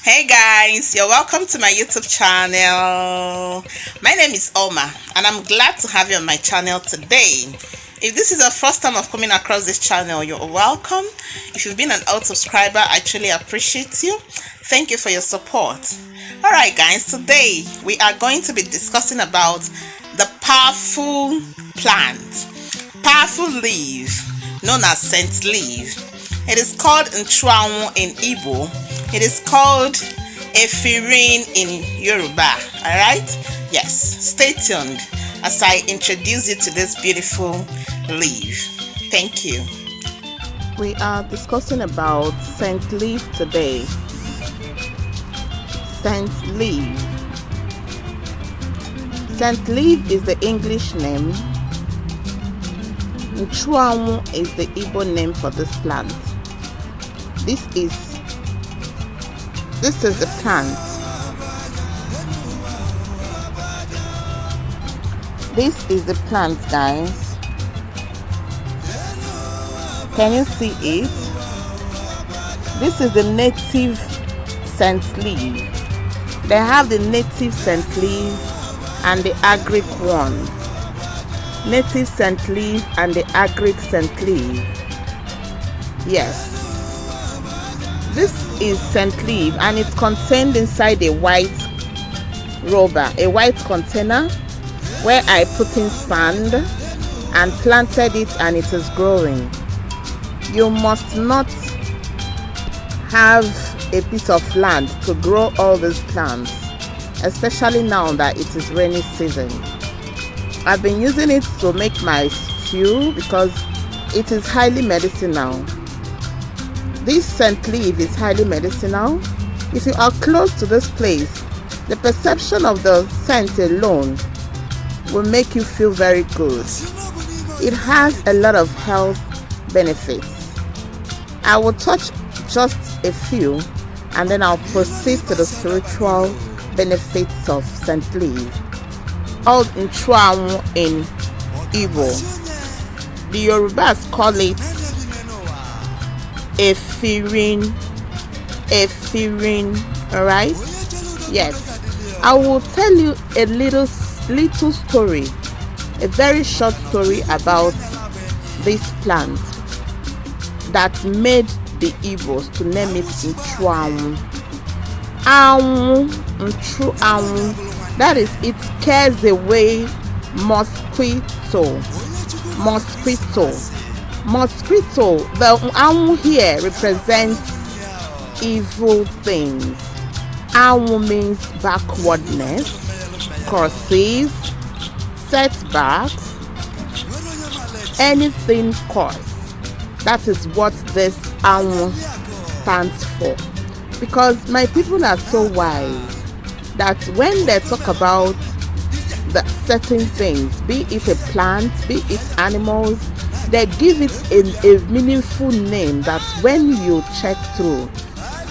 Hey guys, you're welcome to my YouTube channel. My name is Oma and I'm glad to have you on my channel today. If this is your first time of coming across this channel, you're welcome. If you've been an old subscriber, I truly appreciate you. Thank you for your support. Alright guys, today we are going to be discussing about the powerful plant, powerful leaf known as scent leaf. It is called Nchuanwu in Igbo. It is called Efirin in Yoruba. Alright? Yes, stay tuned as I introduce you to this beautiful leaf. Thank you. We are discussing about scent leaf today. Scent leaf. Scent leaf is the English name. Nchuanwu is the Igbo name for this plant. This is the plant. This is the plant, guys. Can you see it? This is the native scent leaf. They have the native scent leaf and the agric one. Native scent leaf and the agric scent leaf. Yes. This is scent leaf and it's contained inside a white rubber, a white container where I put in sand and planted it and it is growing. You must not have a piece of land to grow all these plants, especially now that it is rainy season. I've been using it to make my stew because it is highly medicinal. This scent leaf is highly medicinal. If you are close to this place, the perception of the scent alone will make you feel very good. It has a lot of health benefits. I will touch just a few and then I'll proceed to the spiritual benefits of scent leaf. All Nchuanwu in Igbo. The Yorubas call it Efirin, alright? Yes. I will tell you a little story, a very short story about this plant that made the Igbos to name it Nchuanwu. Nchuanwu. That is, it scares away mosquito. The Anwu here represents evil things. Anwu means backwardness, curses, setbacks, anything curse. That is what this Anwu stands for. Because my people are so wise that when they talk about the certain things, be it a plant, be it animals, they give it a meaningful name that when you check through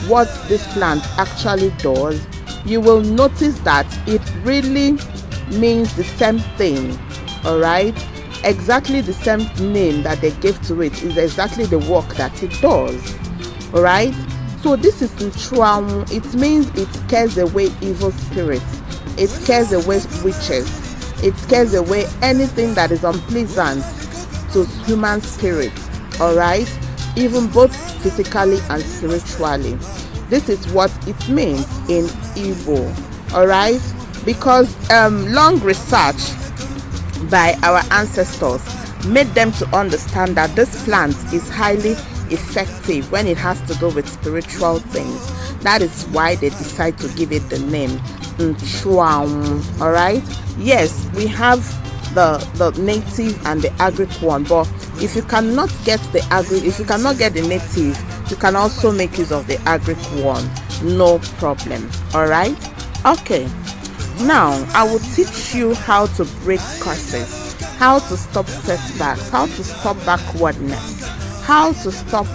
what this plant actually does, you will notice that it really means the same thing. Alright? Exactly the same name that they gave to it is exactly the work that it does. Alright? So this is Nchuanwu. It means it scares away evil spirits. It scares away witches. It scares away anything that is unpleasant to human spirit. Alright? Even both physically and spiritually. This is what it means in Igbo. Alright? Because long research by our ancestors made them to understand that this plant is highly effective when it has to do with spiritual things. That is why they decide to give it the name Nchuanwu. Alright? Yes, we have the native and the agric one, but if you cannot get the native, you can also make use of the agric one, no problem. Alright? Okay, now I will teach you how to break curses, how to stop setbacks, how to stop backwardness, how to stop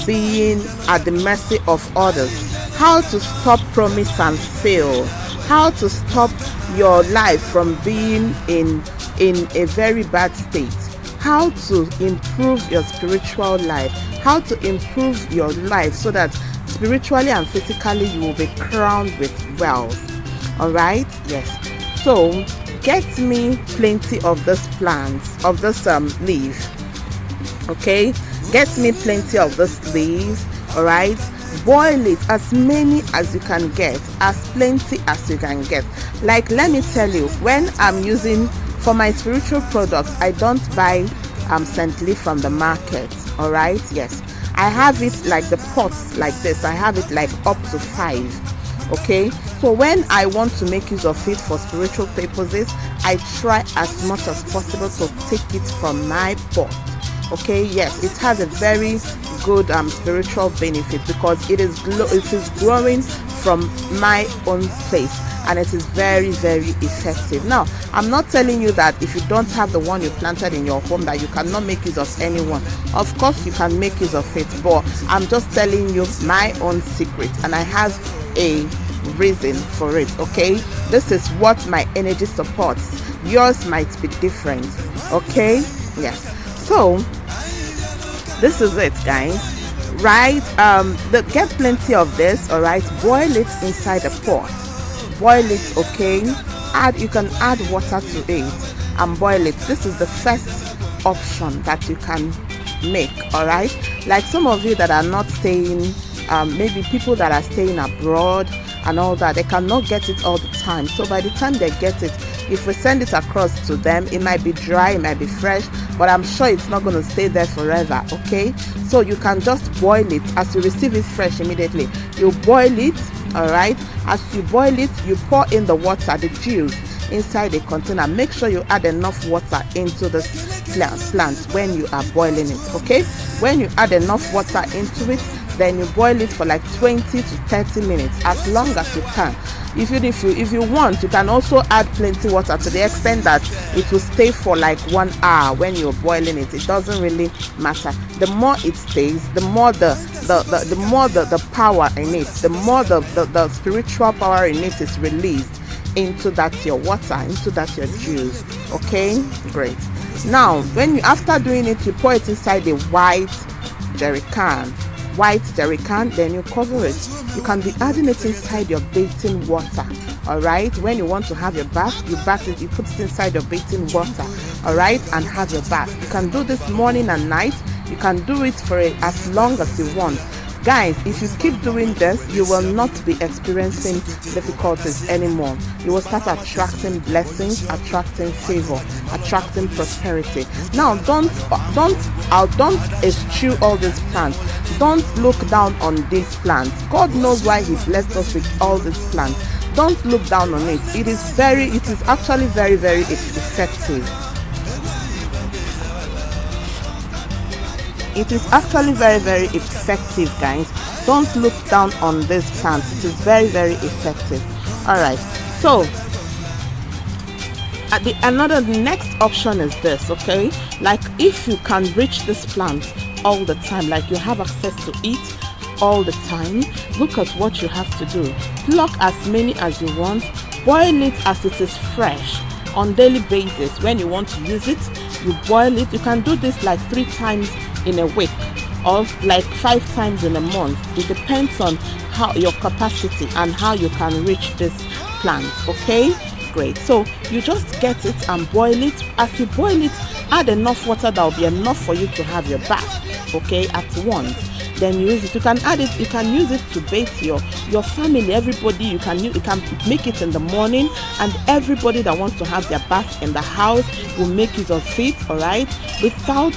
being at the mercy of others, how to stop promise and fail, how to stop your life from being in a very bad state, how to improve your spiritual life, how to improve your life so that spiritually and physically you will be crowned with wealth. All right, yes. So get me plenty of this plants, of this leaf. Okay, get me plenty of this leaves. All right, boil it as many as you can get, as plenty as you can get. Like, let me tell you, when I'm using for my spiritual products, I don't buy scent leaf from the market. All right, yes, I have it like the pots like this. I have it like up to 5. Okay, so when I want to make use of it for spiritual purposes, I try as much as possible to take it from my pot. Okay, yes, it has a very good spiritual benefit because it is growing from my own place, and it is very, very effective. Now, I'm not telling you that if you don't have the one you planted in your home that you cannot make use of anyone. Of course you can make use of it, but I'm just telling you my own secret, and I have a reason for it. Okay, this is what my energy supports. Yours might be different. Okay, yes. So this is it, guys. Right, get plenty of this. All right, boil it inside a pot. Boil it. Okay, you can add water to it and boil it. This is the first option that you can make. All right, like some of you that are not staying, maybe people that are staying abroad and all that, they cannot get it all the time. So by the time they get it, if we send it across to them, it might be dry, it might be fresh, but I'm sure it's not going to stay there forever. Okay, so you can just boil it. As you receive it fresh immediately, you boil it. All right, as you boil it, you pour in the water, the juice inside a container. Make sure you add enough water into this plant when you are boiling it. Okay, when you add enough water into it, then you boil it for like 20 to 30 minutes, as long as you can. If you want, you can also add plenty water to the extent that it will stay for like 1 hour when you're boiling it. It doesn't really matter. The more it stays, the more the power in it, the more the spiritual power in it is released into that your water, into that your juice. Okay, great. Now, after doing it, you pour it inside a jerry can then you cover it. You can be adding it inside your bathing water. All right, when you want to have your bath, you put it inside your bathing water. All right, and have your bath. You can do this morning and night. You can do it for as long as you want. Guys, if you keep doing this, you will not be experiencing difficulties anymore. You will start attracting blessings, attracting favor, attracting prosperity. Now, don't eschew all these plants. Don't look down on these plants. God knows why He blessed us with all these plants. Don't look down on it. It is actually very, very effective. It is actually very, very effective, guys. Don't look down on these plants. It is very, very effective. All right, so the next option is this. Okay, like if you can reach this plant all the time, like you have access to it all the time, look at what you have to do. Pluck as many as you want, boil it as it is fresh on daily basis. When you want to use it, you boil it. You can do this like 3 times in a week or like 5 times in a month. It depends on how your capacity and how you can reach this plant. Okay, great. So you just get it and boil it. As you boil it, add enough water that will be enough for you to have your bath, okay, at once. Then use it. You can use it to bathe your family, everybody. You can make it in the morning, and everybody that wants to have their bath in the house will make use of it. All right, without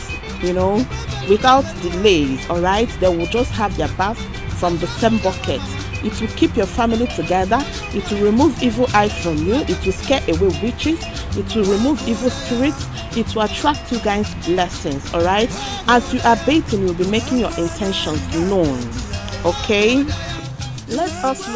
delays. All right, they will just have their bath from the same bucket. It will keep your family together. It will remove evil eyes from you. It will scare away witches. It will remove evil spirits. It will attract you guys blessings. All right, as you are bathing, you'll be making your intentions known. Okay, let us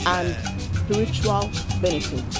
and spiritual benefits.